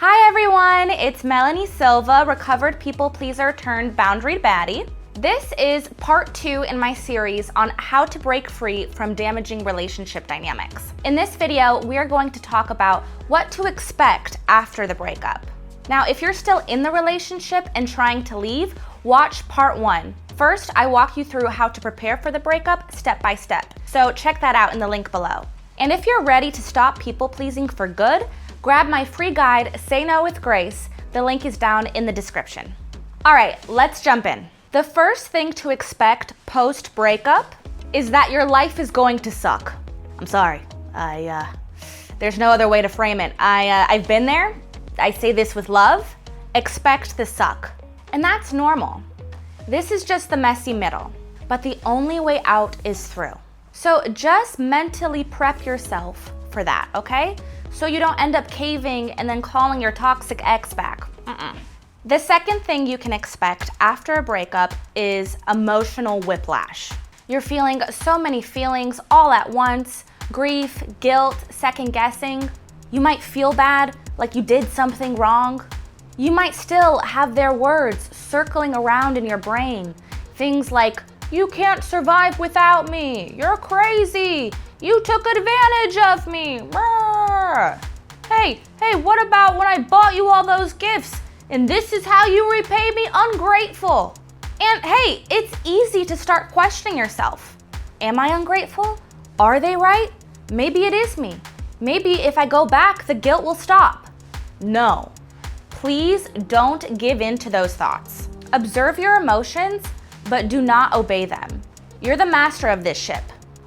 Hi everyone, it's Melanie Silva, recovered people pleaser turned boundary baddie. This is part 2 in my series on how to break free from damaging relationship dynamics. In this video, we are going to talk about what to expect after the breakup. Now, if you're still in the relationship and trying to leave, watch part 1. First, I walk you through how to prepare for the breakup step by step. So check that out in the link below. And if you're ready to stop people pleasing for good, grab my free guide, Say No with Grace. The link is down in the description. All right, let's jump in. The first thing to expect post-breakup is that your life is going to suck. I'm sorry. There's no other way to frame it. I've been there. I say this with love. Expect the suck. And that's normal. This is just the messy middle, but the only way out is through. So just mentally prep yourself for that, okay? So you don't end up caving and then calling your toxic ex back. The second thing you can expect after a breakup is emotional whiplash. You're feeling so many feelings all at once: grief, guilt, second guessing. You might feel bad, like you did something wrong. You might still have their words circling around in your brain. Things like, "You can't survive without me. You're crazy. You took advantage of me. Brr. Hey, what about when I bought you all those gifts and this is how you repay me? Ungrateful." And hey, it's easy to start questioning yourself. Am I ungrateful? Are they right? Maybe it is me. Maybe if I go back, the guilt will stop. No. Please don't give in to those thoughts. Observe your emotions, but do not obey them. You're the master of this ship.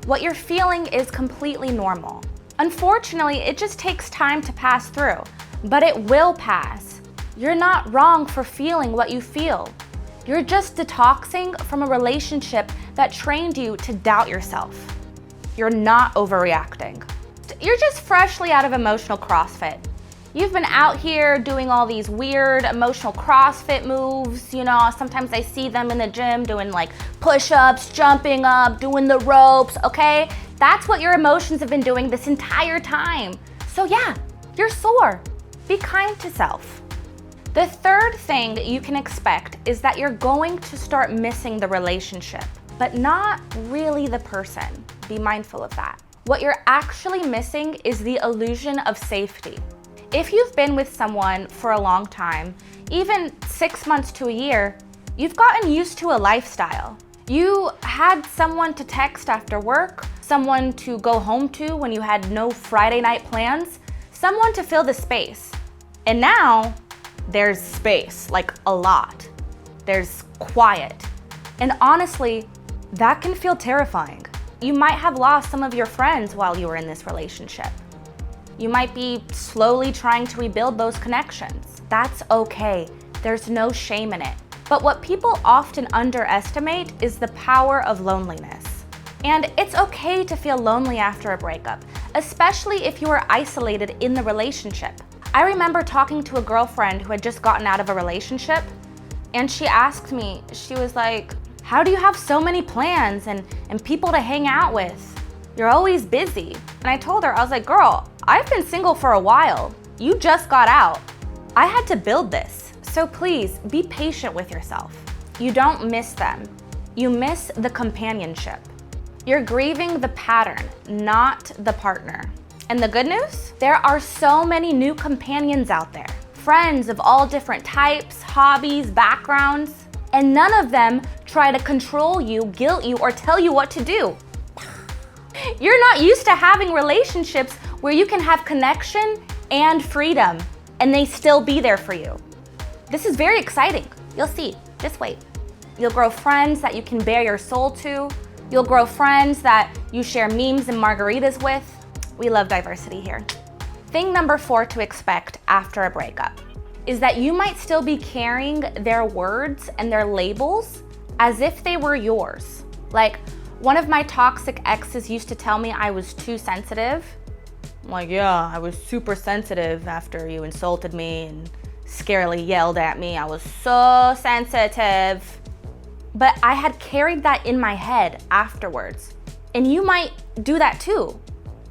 What you're feeling is completely normal. Unfortunately, it just takes time to pass through, but it will pass. You're not wrong for feeling what you feel. You're just detoxing from a relationship that trained you to doubt yourself. You're not overreacting. You're just freshly out of emotional CrossFit. You've been out here doing all these weird emotional CrossFit moves. You know, sometimes I see them in the gym doing like push-ups, jumping up, doing the ropes, okay? That's what your emotions have been doing this entire time. So yeah, you're sore. Be kind to self. The third thing you can expect is that you're going to start missing the relationship, but not really the person. Be mindful of that. What you're actually missing is the illusion of safety. If you've been with someone for a long time, even 6 months to a year, you've gotten used to a lifestyle. You had someone to text after work, someone to go home to when you had no Friday night plans, someone to fill the space. And now there's space, like a lot. There's quiet. And honestly, that can feel terrifying. You might have lost some of your friends while you were in this relationship. You might be slowly trying to rebuild those connections. That's okay. There's no shame in it. But what people often underestimate is the power of loneliness. And it's okay to feel lonely after a breakup, especially if you were isolated in the relationship. I remember talking to a girlfriend who had just gotten out of a relationship, and she asked me, she was like, "How do you have so many plans and people to hang out with? You're always busy." And I told her, I was like, "Girl, I've been single for a while. You just got out. I had to build this." So please be patient with yourself. You don't miss them. You miss the companionship. You're grieving the pattern, not the partner. And the good news? There are so many new companions out there. Friends of all different types, hobbies, backgrounds, and none of them try to control you, guilt you, or tell you what to do. You're not used to having relationships where you can have connection and freedom, and they still be there for you. This is very exciting. You'll see. Just wait. You'll grow friends that you can bare your soul to. You'll grow friends that you share memes and margaritas with. We love diversity here. Thing number 4 to expect after a breakup is that you might still be carrying their words and their labels as if they were yours. Like, one of my toxic exes used to tell me I was too sensitive. I'm like, yeah, I was super sensitive after you insulted me and scarily yelled at me. I was so sensitive. But I had carried that in my head afterwards. And you might do that too.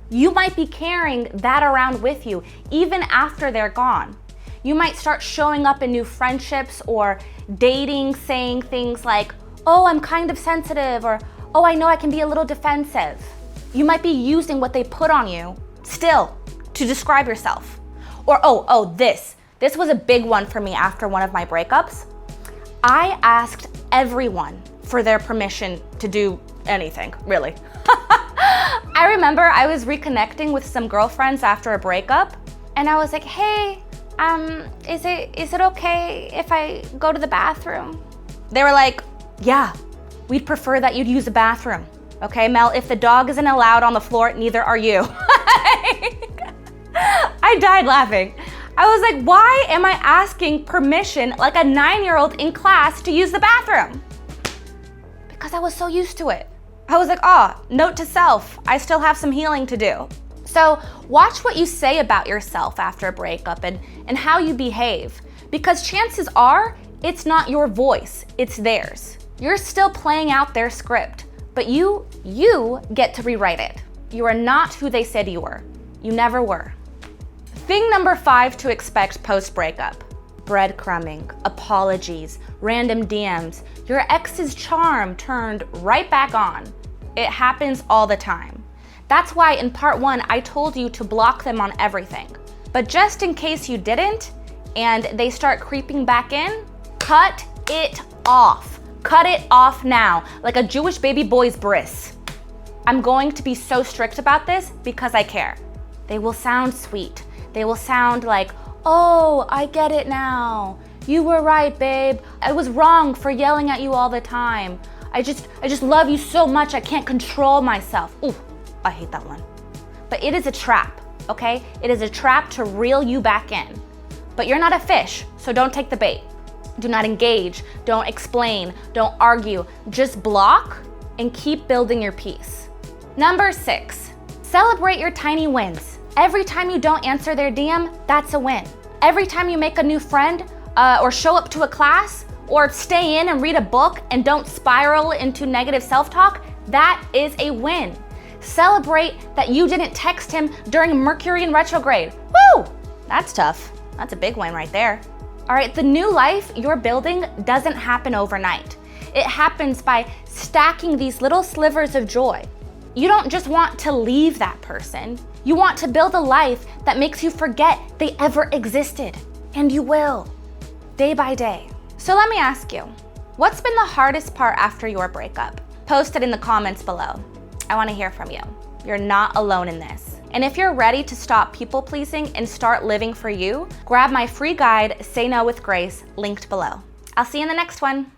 You might be carrying that around with you even after they're gone. You might start showing up in new friendships or dating, saying things like, oh, I'm kind of sensitive, or oh, I know I can be a little defensive. You might be using what they put on you still to describe yourself. Or this was a big one for me after one of my breakups. I asked everyone for their permission to do anything, really. I remember I was reconnecting with some girlfriends after a breakup, and I was like, hey, is it okay if I go to the bathroom? They were like, yeah, we'd prefer that you'd use the bathroom. Okay, Mel, if the dog isn't allowed on the floor, neither are you. I died laughing. I was like, why am I asking permission like a 9-year-old in class to use the bathroom? Because I was so used to it. I was like, note to self, I still have some healing to do. So watch what you say about yourself after a breakup and how you behave, because chances are it's not your voice, it's theirs. You're still playing out their script, but you get to rewrite it. You are not who they said you were. You never were. Thing number 5 to expect post-breakup: breadcrumbing, apologies, random DMs, your ex's charm turned right back on. It happens all the time. That's why in part 1, I told you to block them on everything. But just in case you didn't, and they start creeping back in, cut it off. Cut it off now, like a Jewish baby boy's bris. I'm going to be so strict about this because I care. They will sound sweet. They will sound like, oh, I get it now. You were right, babe. I was wrong for yelling at you all the time. I just love you so much I can't control myself. Ooh, I hate that one. But it is a trap, okay? It is a trap to reel you back in. But you're not a fish, so don't take the bait. Do not engage, don't explain, don't argue. Just block and keep building your peace. Number 6, celebrate your tiny wins. Every time you don't answer their DM, that's a win. Every time you make a new friend or show up to a class or stay in and read a book and don't spiral into negative self-talk, that is a win. Celebrate that you didn't text him during Mercury in retrograde. Woo! That's tough. That's a big win right there. All right, the new life you're building doesn't happen overnight. It happens by stacking these little slivers of joy. You don't just want to leave that person. You want to build a life that makes you forget they ever existed. And you will, day by day. So let me ask you, what's been the hardest part after your breakup? Post it in the comments below. I want to hear from you. You're not alone in this. And if you're ready to stop people pleasing and start living for you, grab my free guide, Say No with Grace, linked below. I'll see you in the next one.